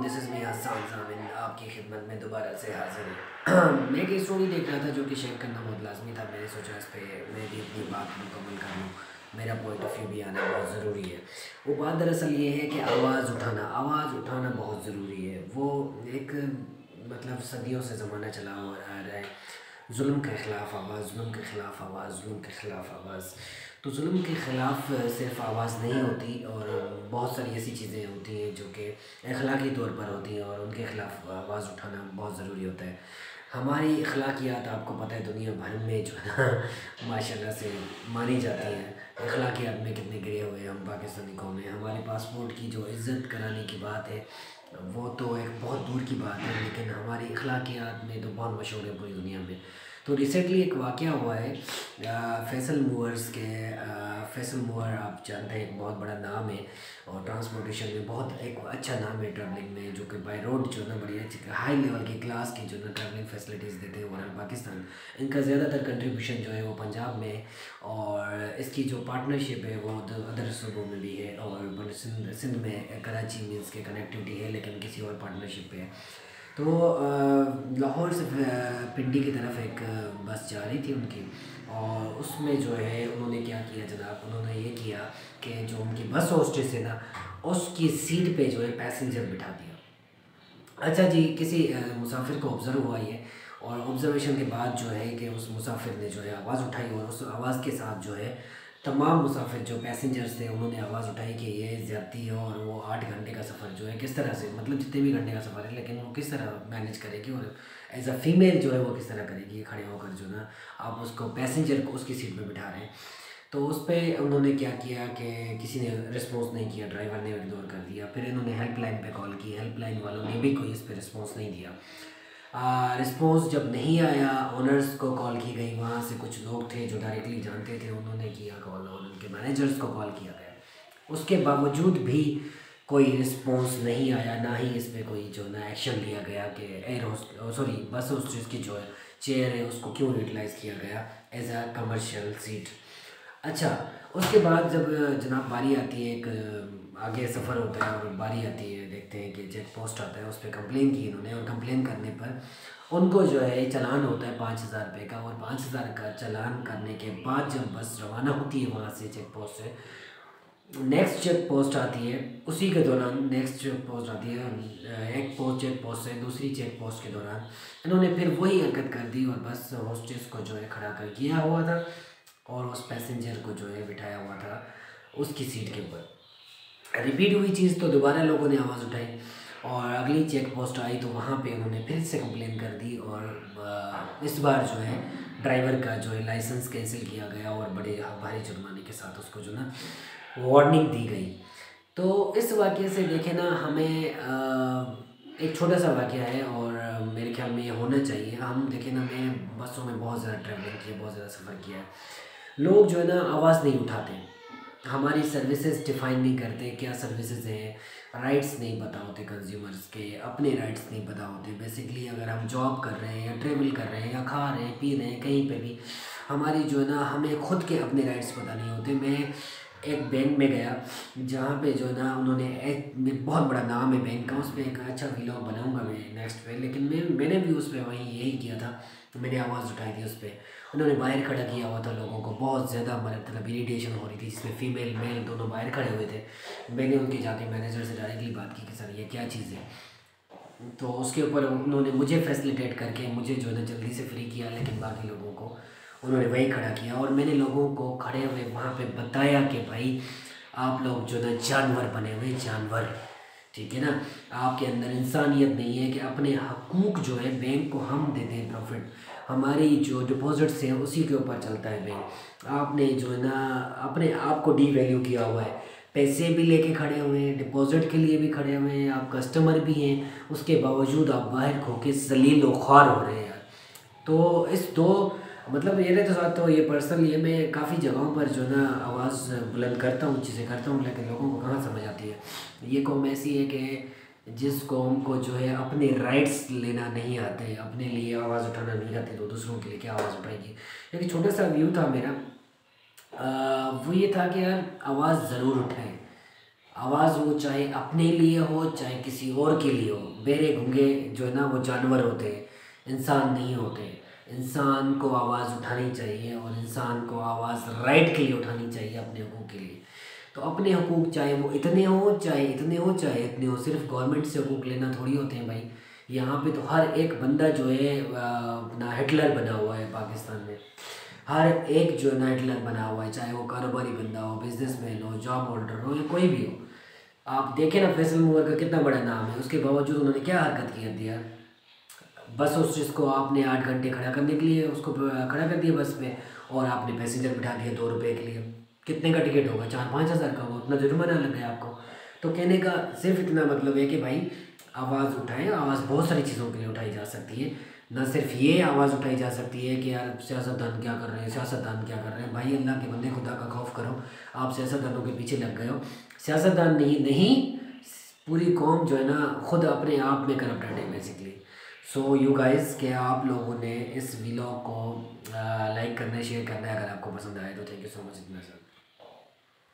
This is me Hasan जामिन आपकी खिदमत में दोबारा से हाजिर हूँ। मैं एक स्टोरी देख रहा था जो कि शेयर करना बहुत लाजमी था। मैंने सोचा इस पे मैं भी अपनी बात मुकम्मल कर लूँ, मेरा पॉइंट ऑफ व्यू भी आना बहुत ज़रूरी है। वो बात दरअसल ये है कि आवाज़ उठाना बहुत ज़रूरी है। वो एक मतलब सदियों से ज़माना चला हुआ आ रहा है, जुल्म के ख़िलाफ़ आवाज़, जुल्म के ख़िलाफ़ आवाज़, जुल्म के ख़िलाफ़ आवाज़। तो जुल्म के ख़िलाफ़ सिर्फ आवाज़ नहीं होती और बहुत सारी ऐसी चीज़ें होती हैं जो कि अखलाकी तौर पर होती हैं और उनके ख़िलाफ़ आवाज़ उठाना बहुत ज़रूरी होता है। हमारी अखलाकियात आपको पता है दुनिया भर में जो है ना माशाल्लाह से मानी जाती हैं। अखलाकियात में कितने गिरे हुए हैं हम पाकिस्तानी कौम में। हमारे पासपोर्ट की जो इज़्ज़त कराने की बात है वो तो एक बहुत दूर की बात है, लेकिन हमारी अखलाकियात में तो बहुत मशहूर है पूरी दुनिया में। तो रिसेंटली एक वाक़या हुआ है फैसल मूवर्स के। फैसल मूवर आप जानते हैं एक बहुत बड़ा नाम है और ट्रांसपोर्टेशन में बहुत एक अच्छा नाम है ट्रैवलिंग में, जो कि बाय रोड जो ना बड़ी अच्छी हाई लेवल की क्लास की जो ना ट्रैवलिंग फैसिलिटीज़ देते हैं ओवरऑल पाकिस्तान। इनका ज़्यादातर कंट्रीब्यूशन जो है वो पंजाब में है और इसकी जो पार्टनरशिप है वो अदर सूबों में भी है और सिंध में कराची मीन्स के कनेक्टिविटी है, लेकिन किसी और पार्टनरशिप पे है। तो लाहौर से पिंडी की तरफ एक बस जा रही थी उनकी और उसमें जो है उन्होंने क्या किया जनाब, उन्होंने ये किया कि जो उनकी बस हॉस्टेस है ना उसकी सीट पे जो है पैसेंजर बिठा दिया। अच्छा जी, किसी मुसाफिर को ऑब्ज़र्व हुआ ये और ऑब्ज़र्वेशन के बाद जो है कि उस मुसाफिर ने जो है आवाज़ उठाई और उस आवाज़ के साथ जो है तमाम मुसाफिर जो पैसेंजर्स थे उन्होंने आवाज़ उठाई कि ये ज़्यादती है और वो 8 घंटे का सफ़र जो है किस तरह से, मतलब जितने भी घंटे का सफ़र है लेकिन वो किस तरह मैनेज करेगी और एज अ फ़ीमेल जो है वो किस तरह करेगी खड़े होकर जो ना आप उसको पैसेंजर को उसकी सीट पर बिठा रहे हैं। तो उस पर उन्होंने क्या किया कि किसी ने रिस्पॉन्स नहीं किया, ड्राइवर ने इग्नोर कर दिया। फिर इन्होंने हेल्पलाइन पे कॉल की, हेल्पलाइन वालों ने भी कोई इस पर रिस्पॉन्स नहीं दिया। रिस्पॉन्स जब नहीं आया ओनर्स को कॉल की गई, वहाँ से कुछ लोग थे जो डायरेक्टली जानते थे, उन्होंने किया कॉल और उनके मैनेजर्स को कॉल किया गया। उसके बावजूद भी कोई रिस्पॉन्स नहीं आया, ना ही इस पर कोई जो ना एक्शन लिया गया कि एयर होस्ट सॉरी बस होस्टेस की जो है चेयर है उसको क्यों यूटिलाइज़ किया गया एज अ कमर्शियल सीट। अच्छा, उसके बाद जब जनाब बारी आती है, एक आगे सफ़र होता है और बारी आती है, देखते हैं कि चेक पोस्ट आता है, उस पर कंप्लेन की इन्होंने और कंप्लेन करने पर उनको जो है चालान होता है 5,000 रुपये का और 5,000 का चालान करने के बाद जब बस रवाना होती है वहाँ से चेक पोस्ट से, नेक्स्ट चेक पोस्ट आती है, उसी के दौरान नेक्स्ट चेक पोस्ट आती है, एक पोस्ट चेक पोस्ट से दूसरी चेक पोस्ट के दौरान इन्होंने फिर वही हरकत कर दी और बस हॉस्टेस को जो है खड़ा कर किया हुआ था और उस पैसेंजर को जो है बिठाया हुआ था उसकी सीट के ऊपर। रिपीट हुई चीज़ तो दोबारा लोगों ने आवाज़ उठाई और अगली चेक पोस्ट आई तो वहाँ पे उन्होंने फिर से कंप्लेन कर दी और इस बार जो है ड्राइवर का जो है लाइसेंस कैंसिल किया गया और बड़े भारी जुर्माने के साथ उसको जो ना वार्निंग दी गई। तो इस वाक़ये से देखें ना हमें एक छोटा सा वाक़या है और मेरे ख्याल में ये होना चाहिए। हम देखें ना, मैं बसों में बहुत ज़्यादा ट्रैवलिंग की है, बहुत ज़्यादा सफ़र किया है। लोग जो है ना आवाज़ नहीं उठाते, हमारी सर्विसेज डिफ़ाइन नहीं करते क्या सर्विसेज हैं, राइट्स नहीं पता होते कंज्यूमर्स के, अपने राइट्स नहीं पता होते। बेसिकली अगर हम जॉब कर रहे हैं या ट्रेवल कर रहे हैं या खा रहे हैं पी रहे हैं कहीं पे भी, हमारी जो है ना हमें खुद के अपने राइट्स पता नहीं होते। मैं एक बैंक में गया जहाँ पे जो है ना उन्होंने एक बहुत बड़ा नाम है बैंक का, उस पर एक अच्छा व्लॉग बनाऊंगा मैं नेक्स्ट पे, लेकिन मैंने भी उस पर वहीं यही किया था। तो मैंने आवाज़ उठाई थी उस पर, उन्होंने बाहर खड़ा किया हुआ था लोगों को, बहुत ज़्यादा मतलब इरीटेशन हो रही थी जिसमें फ़ीमेल मेल दोनों बाहर खड़े हुए थे। मैंने उनके जाके मैनेजर से डायरेक्टली बात की कि सर ये क्या चीज़ है। तो उसके ऊपर उन्होंने मुझे फैसिलिटेट करके मुझे जो है ना जल्दी से फ्री किया, लेकिन बाकी लोगों को उन्होंने वहीं खड़ा किया और मैंने लोगों को खड़े हुए वहाँ पे बताया कि भाई आप लोग जो ना जानवर बने हुए जानवर, ठीक है ना, आपके अंदर इंसानियत नहीं है कि अपने हकूक़ जो है बैंक को हम देते हैं प्रॉफिट, हमारी जो डिपॉजिट्स हैं उसी के ऊपर चलता है बैंक। आपने जो है ना अपने आप को डी वैल्यू किया हुआ है, पैसे भी लेके खड़े हुए हैं, डिपॉजिट के लिए भी खड़े हुए हैं, आप कस्टमर भी हैं, उसके बावजूद आप बाहर खो के जलील व ख्वार हो रहे हैं यार। तो इस दो मतलब मेरे तो साथ तो ये पर्सनल ये मैं काफ़ी जगहों पर जो ना आवाज़ बुलंद करता हूँ, चीज़ें करता हूँ, लेकिन लोगों को कहाँ समझ आती है। ये कौम ऐसी है कि जिस कौम को जो है अपने राइट्स लेना नहीं आते, अपने लिए आवाज़ उठाना नहीं आती, तो दूसरों के लिए क्या आवाज़ उठाएगी। एक छोटा सा व्यू था मेरा, वो ये था कि यार आवाज़ ज़रूर उठाएं, आवाज़ वो चाहे अपने लिए हो चाहे किसी और के लिए हो। बहरे गूंगे जो है ना वो जानवर होते हैं, इंसान नहीं होते। इंसान को आवाज़ उठानी चाहिए और इंसान को आवाज़ राइट के लिए उठानी चाहिए, अपने हकूक़ के लिए। तो अपने हकूक़ चाहे वो इतने हो चाहे इतने हो चाहे इतने हो, सिर्फ गवर्नमेंट से हकूक़ लेना थोड़ी होते हैं भाई। यहाँ पे तो हर एक बंदा जो है अपना हिटलर बना हुआ है पाकिस्तान में। हर एक जो है ना हिटलर बना हुआ है, चाहे वो कारोबारी बंदा हो, बिजनेसमैन हो, जॉब होल्डर हो या कोई भी हो। आप देखें ना फैसल मूवर का कितना बड़ा नाम है, उसके बावजूद उन्होंने क्या हरकत की है यार। बस उस चीज़ को आपने 8 घंटे खड़ा करने के लिए उसको खड़ा कर दिया बस में, और आपने पैसेंजर बिठा दिया 2 रुपये के लिए। कितने का टिकट होगा? 4-5 हज़ार का होगा, उतना जुर्माना लग गया आपको। तो कहने का सिर्फ इतना मतलब है कि भाई आवाज़ उठाएं। आवाज़ बहुत सारी चीज़ों के लिए उठाई जा सकती है, ना सिर्फ ये आवाज़ उठाई जा सकती है कि यार सियासतदान क्या कर रहे हैं, सियासतदान क्या कर रहे हैं। भाई अल्लाह के बंदे, खुदा का खौफ करो। आप सियासतदानों के पीछे लग गए हो। सियासतदान नहीं नहीं, पूरी कौम जो है ना खुद अपने आप में करप्टेड है बेसिकली। सो यू गाइस, क्या आप लोगों ने इस व्लॉग को लाइक करना है, शेयर करना है। अगर आपको पसंद आए तो थैंक यू सो मच इतना सर।